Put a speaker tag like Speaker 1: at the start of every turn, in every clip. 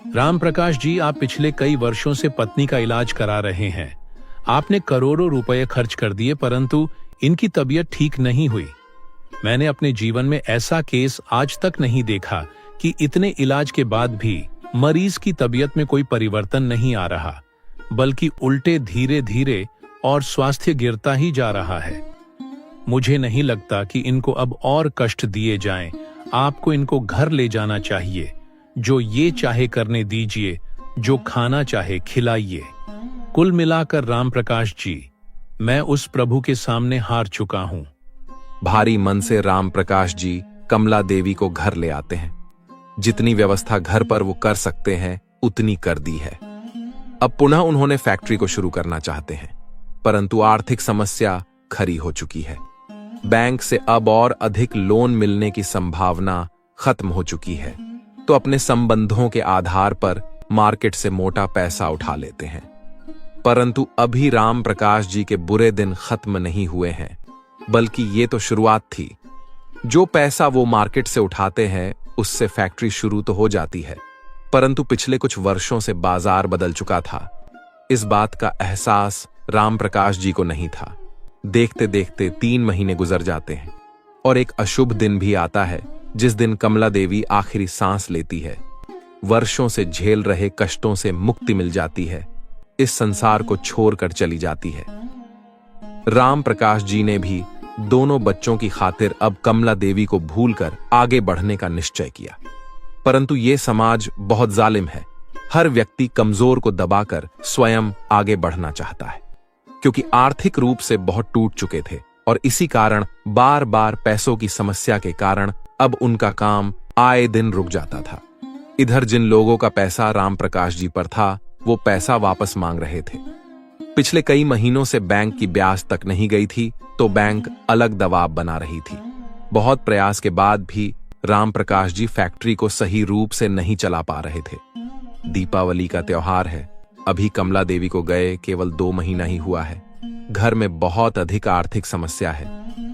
Speaker 1: राम प्रकाश जी, आप पिछले कई वर्षों से पत्नी का इलाज करा रहे हैं। आपने करोड़ों रुपए खर्च कर दिए, परंतु इनकी तबीयत ठीक नहीं हुई। मैंने अपने जीवन में ऐसा केस आज तक नहीं देखा कि इतने इलाज के बाद भी मरीज की तबीयत में कोई परिवर्तन नहीं आ रहा, बल्कि उल्टे धीरे धीरे और स्वास्थ्य गिरता ही जा रहा है। मुझे नहीं लगता कि इनको अब और कष्ट दिए जाएं। आपको इनको घर ले जाना चाहिए। जो ये चाहे करने दीजिए, जो खाना चाहे खिलाइए। कुल मिलाकर राम प्रकाश जी, मैं उस प्रभु के सामने हार चुका हूं।
Speaker 2: भारी मन से राम प्रकाश जी कमला देवी को घर ले आते हैं। जितनी व्यवस्था घर पर वो कर सकते हैं उतनी कर दी है। अब पुनः उन्होंने फैक्ट्री को शुरू करना चाहते हैं, परंतु आर्थिक समस्या खड़ी हो चुकी है। बैंक से अब और अधिक लोन मिलने की संभावना खत्म हो चुकी है, तो अपने संबंधों के आधार पर मार्केट से मोटा पैसा उठा लेते हैं। परंतु अभी राम प्रकाश जी के बुरे दिन खत्म नहीं हुए हैं, बल्कि ये तो शुरुआत थी। जो पैसा वो मार्केट से उठाते हैं उससे फैक्ट्री शुरू तो हो जाती है, परंतु पिछले कुछ वर्षों से बाजार बदल चुका था। इस बात का एहसास राम प्रकाश जी को नहीं था। देखते देखते 3 महीने गुजर जाते हैं और एक अशुभ दिन भी आता है, जिस दिन कमला देवी आखिरी सांस लेती है। वर्षों से झेल रहे कष्टों से मुक्ति मिल जाती है, इस संसार को छोड़कर चली जाती है। राम प्रकाश जी ने भी दोनों बच्चों की खातिर अब कमला देवी को भूलकर आगे बढ़ने का निश्चय किया। परंतु ये समाज बहुत जालिम है। हर व्यक्ति कमजोर को दबाकर स्वयं आगे बढ़ना चाहता है, क्योंकि आर्थिक रूप से बहुत टूट चुके थे और इसी कारण बार बार पैसों की समस्या के कारण अब उनका काम आए दिन रुक जाता था। इधर जिन लोगों का पैसा राम प्रकाश जी पर था, वो पैसा वापस मांग रहे थे। पिछले कई महीनों से बैंक की ब्याज तक नहीं गई थी, तो बैंक अलग दबाव बना रही थी। बहुत प्रयास के बाद भी राम प्रकाश जी फैक्ट्री को सही रूप से नहीं चला पा रहे थे। दीपावली का त्योहार है। अभी कमला देवी को गए केवल 2 महीना ही हुआ है। घर में बहुत अधिक आर्थिक समस्या है।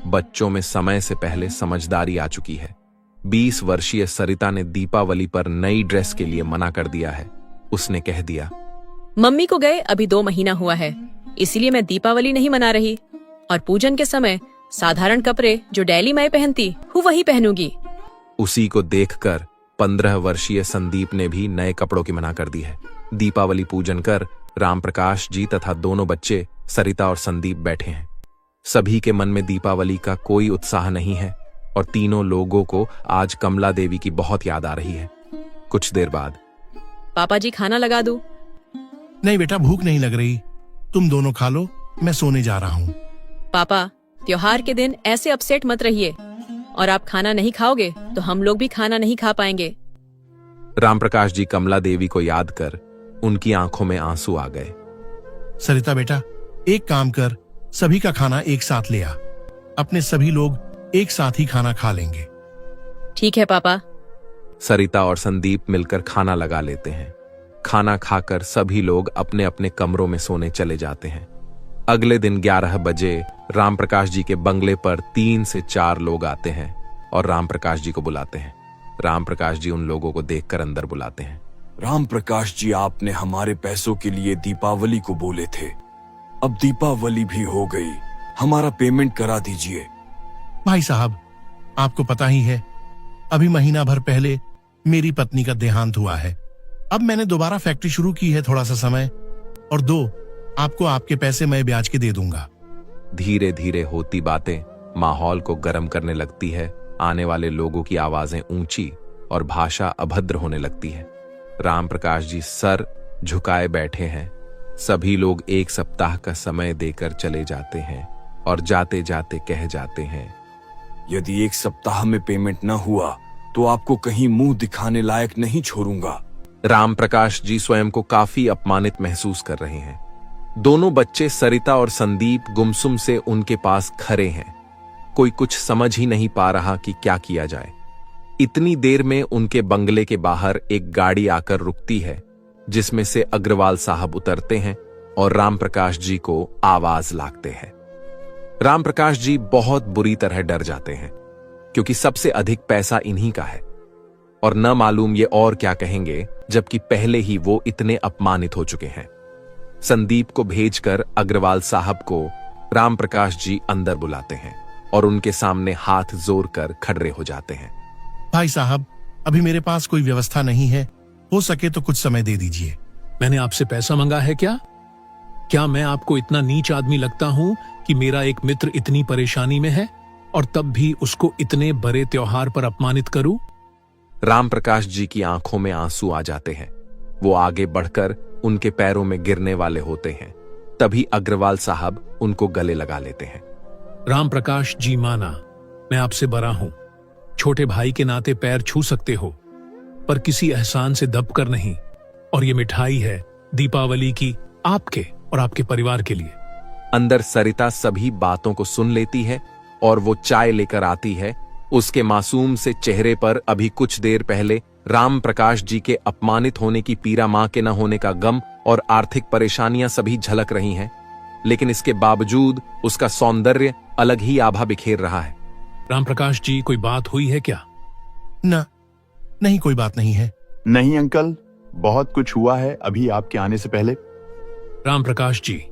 Speaker 2: बच्चों में समय से पहले समझदारी आ चुकी है। 20 वर्षीय सरिता ने दीपावली पर नई ड्रेस के लिए मना कर दिया है। उसने कह दिया,
Speaker 3: मम्मी को गए अभी 2 महीना हुआ है, इसलिए मैं दीपावली नहीं मना रही और पूजन के समय साधारण कपड़े जो डेली मैं पहनती हूँ वही पहनूंगी।
Speaker 2: उसी को देखकर 15 वर्षीय संदीप ने भी नए कपड़ों की मना कर दी है। दीपावली पूजन कर राम प्रकाश जी तथा दोनों बच्चे सरिता और संदीप बैठे हैं। सभी के मन में दीपावली का कोई उत्साह नहीं है और तीनों लोगों को आज कमला देवी की बहुत याद आ रही है। कुछ देर बाद,
Speaker 3: पापा जी खाना लगा दूं?
Speaker 4: नहीं बेटा, भूख नहीं लग रही। तुम दोनों खा लो, मैं सोने जा रहा हूँ।
Speaker 3: पापा, त्योहार के दिन ऐसे अपसेट मत रहिए, और आप खाना नहीं खाओगे तो हम लोग भी खाना नहीं खा पाएंगे।
Speaker 2: राम प्रकाश जी कमला देवी को याद कर उनकी आंखों में आंसू आ गए।
Speaker 4: सरिता बेटा, एक काम कर, सभी का खाना एक साथ ले आ। अपने सभी लोग एक साथ ही खाना खा लेंगे।
Speaker 3: ठीक है पापा।
Speaker 2: सरिता और संदीप मिलकर खाना लगा लेते हैं। खाना खाकर सभी लोग अपने अपने कमरों में सोने चले जाते हैं। अगले दिन 11 बजे राम प्रकाश जी के बंगले पर 3 से 4 लोग आते हैं और राम प्रकाश जी को बुलाते हैं। राम प्रकाश जी उन लोगों को देखकर अंदर बुलाते हैं।
Speaker 5: राम प्रकाश जी, आपने हमारे पैसों के लिए दीपावली को बोले थे। अब दीपावली भी हो गई, हमारा पेमेंट करा दीजिए।
Speaker 4: भाई साहब, आपको पता ही है, अभी महीना भर पहले मेरी पत्नी का देहांत हुआ है। अब मैंने दोबारा फैक्ट्री शुरू की है, थोड़ा सा समय और दो आपको आपके पैसे मैं ब्याज के दे दूंगा।
Speaker 2: धीरे धीरे होती बातें माहौल को गर्म करने लगती है। आने वाले लोगों की आवाजें ऊंची और भाषा अभद्र होने लगती है। राम प्रकाश जी सर झुकाए बैठे हैं। सभी लोग 1 सप्ताह का समय देकर चले जाते हैं और जाते जाते कह जाते हैं,
Speaker 5: यदि 1 सप्ताह में पेमेंट न हुआ तो आपको कहीं मुंह दिखाने लायक नहीं छोड़ूंगा।
Speaker 2: राम प्रकाश जी स्वयं को काफी अपमानित महसूस कर रहे हैं। दोनों बच्चे सरिता और संदीप गुमसुम से उनके पास खड़े हैं। कोई कुछ समझ ही नहीं पा रहा कि क्या किया जाए। इतनी देर में उनके बंगले के बाहर एक गाड़ी आकर रुकती है, जिसमें से अग्रवाल साहब उतरते हैं और राम प्रकाश जी को आवाज लागते हैं। राम प्रकाश जी बहुत बुरी तरह डर जाते हैं, क्योंकि सबसे अधिक पैसा इन्हीं का है और न मालूम ये और क्या कहेंगे जबकि पहले ही वो इतने अपमानित हो चुके हैं। संदीप को भेजकर अग्रवाल साहब को राम प्रकाश जी अंदर बुलाते हैं और उनके सामने हाथ जोड़ कर खड़े हो जाते हैं।
Speaker 4: भाई साहब, अभी मेरे पास कोई व्यवस्था नहीं है, हो सके तो कुछ समय दे दीजिए।
Speaker 1: मैंने आपसे पैसा मंगा है क्या? क्या मैं आपको इतना नीच आदमी लगता हूं कि मेरा एक मित्र इतनी परेशानी में है और तब भी उसको इतने बड़े त्योहार पर अपमानित करूं?
Speaker 2: राम प्रकाश जी की आंखों में आंसू आ जाते हैं। वो आगे बढ़कर उनके पैरों में गिरने वाले होते हैं। तभी अग्रवाल साहब उनको गले लगा लेते हैं।
Speaker 1: राम प्रकाश जी माना, मैं आपसे बड़ा हूं, छोटे भाई के नाते पैर छू सकते हो, पर किसी एहसान से दबकर नहीं। और ये मिठाई है दीपावली की, आपके और आपके परिवार के लिए।
Speaker 2: अंदर सरिता सभी बातों को सुन लेती है और वो चाय लेकर आती है। उसके मासूम से चेहरे पर अभी कुछ देर पहले राम प्रकाश जी के अपमानित होने की पीड़ा, मां के न होने का गम और आर्थिक परेशानियां सभी झलक रही हैं, लेकिन इसके बावजूद उसका सौंदर्य अलग ही आभा बिखेर रहा है।
Speaker 1: राम प्रकाश जी, कोई बात हुई है क्या?
Speaker 4: नहीं, कोई बात नहीं है।
Speaker 6: नहीं अंकल, बहुत कुछ हुआ है अभी आपके आने से पहले।
Speaker 1: राम प्रकाश जी,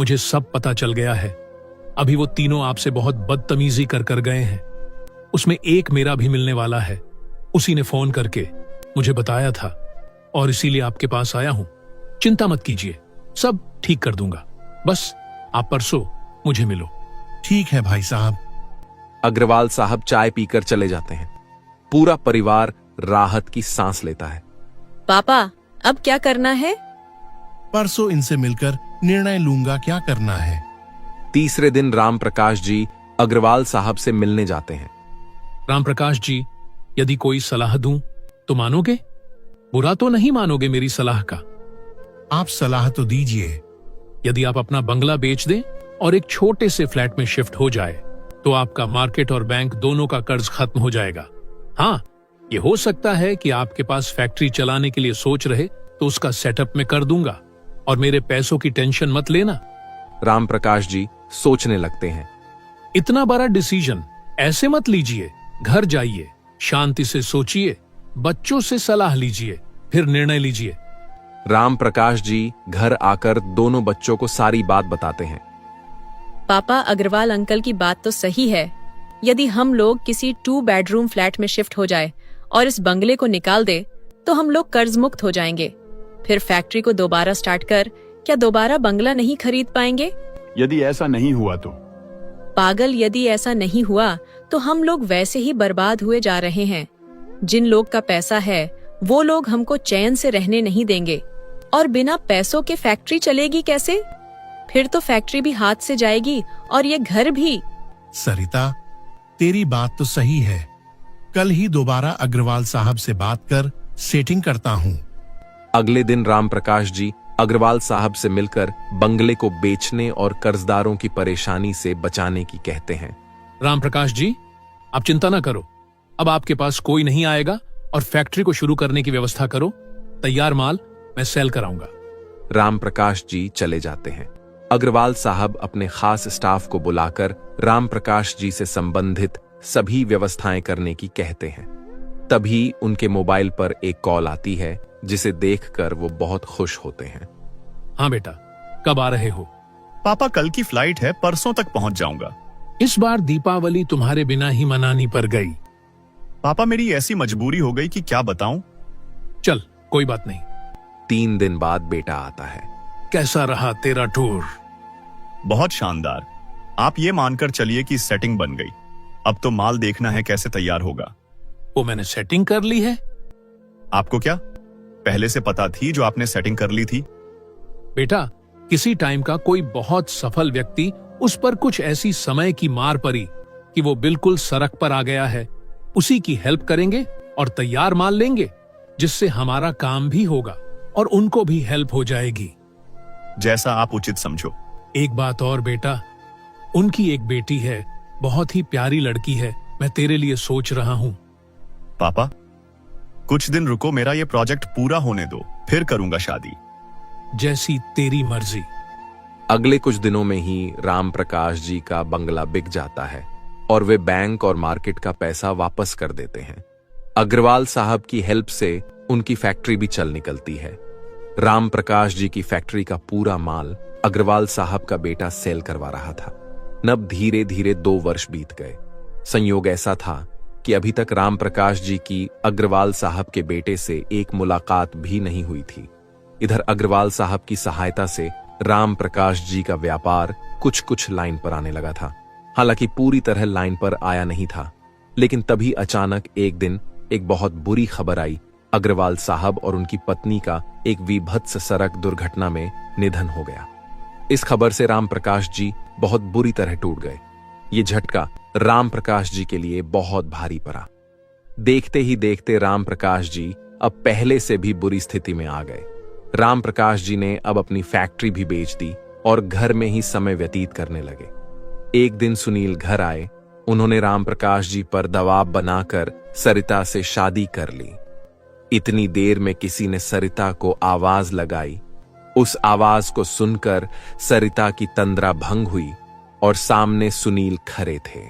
Speaker 1: मुझे सब पता चल गया है। अभी वो तीनों आपसे बहुत बदतमीजी कर गए हैं। उसमें एक मेरा भी मिलने वाला है। उसी ने फोन करके मुझे बताया था और इसीलिए आपके पास आया हूं। चिंता मत कीजिए, सब ठीक कर दूंगा। बस आप परसों मुझे मिलो।
Speaker 4: ठीक है भाई साहब।
Speaker 2: अग्रवाल साहब चाय पीकर चले जाते हैं। पूरा परिवार राहत की सांस लेता है।
Speaker 3: पापा, अब क्या करना है?
Speaker 4: परसों इनसे मिलकर निर्णय लूंगा क्या करना है।
Speaker 2: तीसरे दिन राम प्रकाश जी अग्रवाल साहब से मिलने जाते हैं।
Speaker 1: राम प्रकाश जी, यदि कोई सलाह दूं तो मानोगे? बुरा तो नहीं मानोगे मेरी सलाह का?
Speaker 4: आप सलाह तो दीजिए।
Speaker 1: यदि आप अपना बंगला बेच दें और एक छोटे से फ्लैट में शिफ्ट हो जाए तो आपका मार्केट और बैंक दोनों का कर्ज खत्म हो जाएगा। हाँ, ये हो सकता है कि आपके पास फैक्ट्री चलाने के लिए सोच रहे तो उसका सेटअप में कर दूंगा और मेरे पैसों की टेंशन मत लेना।
Speaker 2: राम प्रकाश जी सोचने लगते हैं।
Speaker 1: इतना बड़ा डिसीजन ऐसे मत लीजिए। घर जाइए, शांति से सोचिए, बच्चों से सलाह लीजिए, फिर निर्णय लीजिए।
Speaker 2: राम प्रकाश जी घर आकर दोनों बच्चों को सारी बात बताते हैं।
Speaker 3: पापा, अग्रवाल अंकल की बात तो सही है। यदि हम लोग किसी 2 बेडरूम फ्लैट में शिफ्ट हो जाए और इस बंगले को निकाल दे तो हम लोग कर्ज मुक्त हो जाएंगे। फिर फैक्ट्री को दोबारा स्टार्ट कर क्या दोबारा बंगला नहीं खरीद पाएंगे?
Speaker 6: यदि ऐसा नहीं हुआ तो?
Speaker 3: पागल, यदि ऐसा नहीं हुआ तो हम लोग वैसे ही बर्बाद हुए जा रहे हैं। जिन लोग का पैसा है वो लोग हमको चैन से रहने नहीं देंगे, और बिना पैसों के फैक्ट्री चलेगी कैसे? फिर तो फैक्ट्री भी हाथ से जाएगी और ये घर भी।
Speaker 4: सरिता, तेरी बात तो सही है। कल ही दोबारा अग्रवाल साहब से बात कर सेटिंग करता हूँ।
Speaker 2: अगले दिन राम प्रकाश जी अग्रवाल साहब से मिलकर बंगले को बेचने और कर्जदारों की परेशानी से बचाने की कहते हैं।
Speaker 1: राम प्रकाश जी, आप चिंता ना करो। अब आपके पास कोई नहीं आएगा और फैक्ट्री को शुरू करने की व्यवस्था करो। तैयार माल मैं सेल कराऊंगा।
Speaker 2: राम प्रकाश जी चले जाते हैं। अग्रवाल साहब अपने खास स्टाफ को बुलाकर राम प्रकाश जी से संबंधित सभी व्यवस्थाएं करने की कहते हैं। तभी उनके मोबाइल पर एक कॉल आती है, जिसे देखकर वो बहुत खुश होते हैं।
Speaker 1: हाँ बेटा, कब आ रहे हो?
Speaker 6: पापा, कल की फ्लाइट है, परसों तक पहुंच जाऊंगा।
Speaker 1: इस बार दीपावली तुम्हारे बिना ही मनानी पड़ गई।
Speaker 6: पापा, मेरी ऐसी मजबूरी हो गई कि क्या बताऊं।
Speaker 1: चल, कोई बात नहीं।
Speaker 2: 3 दिन बाद बेटा आता है।
Speaker 1: कैसा रहा तेरा टूर?
Speaker 6: बहुत शानदार। आप ये मानकर चलिए कि सेटिंग बन गई। अब तो माल देखना है कैसे तैयार होगा।
Speaker 1: वो मैंने सेटिंग कर ली है।
Speaker 6: आपको क्या पहले से पता थी जो आपने सेटिंग कर ली थी?
Speaker 1: बेटा, किसी टाइम का कोई बहुत सफल व्यक्ति, उस पर कुछ ऐसी समय की मार पड़ी कि वो बिल्कुल सड़क पर आ गया है। उसी की हेल्प करेंगे और तैयार माल लेंगे, जिससे हमारा काम भी होगा और उनको भी हेल्प हो जाएगी।
Speaker 6: जैसा आप उचित समझो।
Speaker 1: एक बात और बेटा, उनकी एक बेटी है, बहुत ही प्यारी लड़की है। मैं तेरे लिए सोच रहा हूं।
Speaker 6: पापा, कुछ दिन रुको, मेरा ये प्रोजेक्ट पूरा होने दो, फिर करूंगा शादी।
Speaker 1: जैसी तेरी मर्जी।
Speaker 2: अगले कुछ दिनों में ही राम प्रकाश जी का बंगला बिक जाता है और वे बैंक और मार्केट का पैसा वापस कर देते हैं। अग्रवाल साहब की हेल्प से उनकी फैक्ट्री भी चल निकलती है। राम प्रकाश जी की फैक्ट्री का पूरा माल अग्रवाल साहब का बेटा सेल करवा रहा था। नब धीरे धीरे 2 वर्ष बीत गए। संयोग ऐसा था कि अभी तक राम प्रकाश जी की अग्रवाल साहब के बेटे से एक मुलाकात भी नहीं हुई थी। इधर अग्रवाल साहब की सहायता से राम प्रकाश जी का व्यापार कुछ कुछ लाइन पर आने लगा था। हालांकि पूरी तरह लाइन पर आया नहीं था, लेकिन तभी अचानक एक दिन एक बहुत बुरी खबर आई। अग्रवाल साहब और उनकी पत्नी का एक विभत्स सड़क दुर्घटना में निधन हो गया। इस खबर से राम प्रकाश जी बहुत बुरी तरह टूट गए। ये झटका राम प्रकाश जी के लिए बहुत भारी पड़ा। देखते ही देखते राम प्रकाश जी अब पहले से भी बुरी स्थिति में आ गए। राम प्रकाश जी ने अब अपनी फैक्ट्री भी बेच दी और घर में ही समय व्यतीत करने लगे। एक दिन सुनील घर आए। उन्होंने राम प्रकाश जी पर दबाव बनाकर सरिता से शादी कर ली। इतनी देर में किसी ने सरिता को आवाज लगाई। उस आवाज को सुनकर सरिता की तंद्रा भंग हुई और सामने सुनील खड़े थे।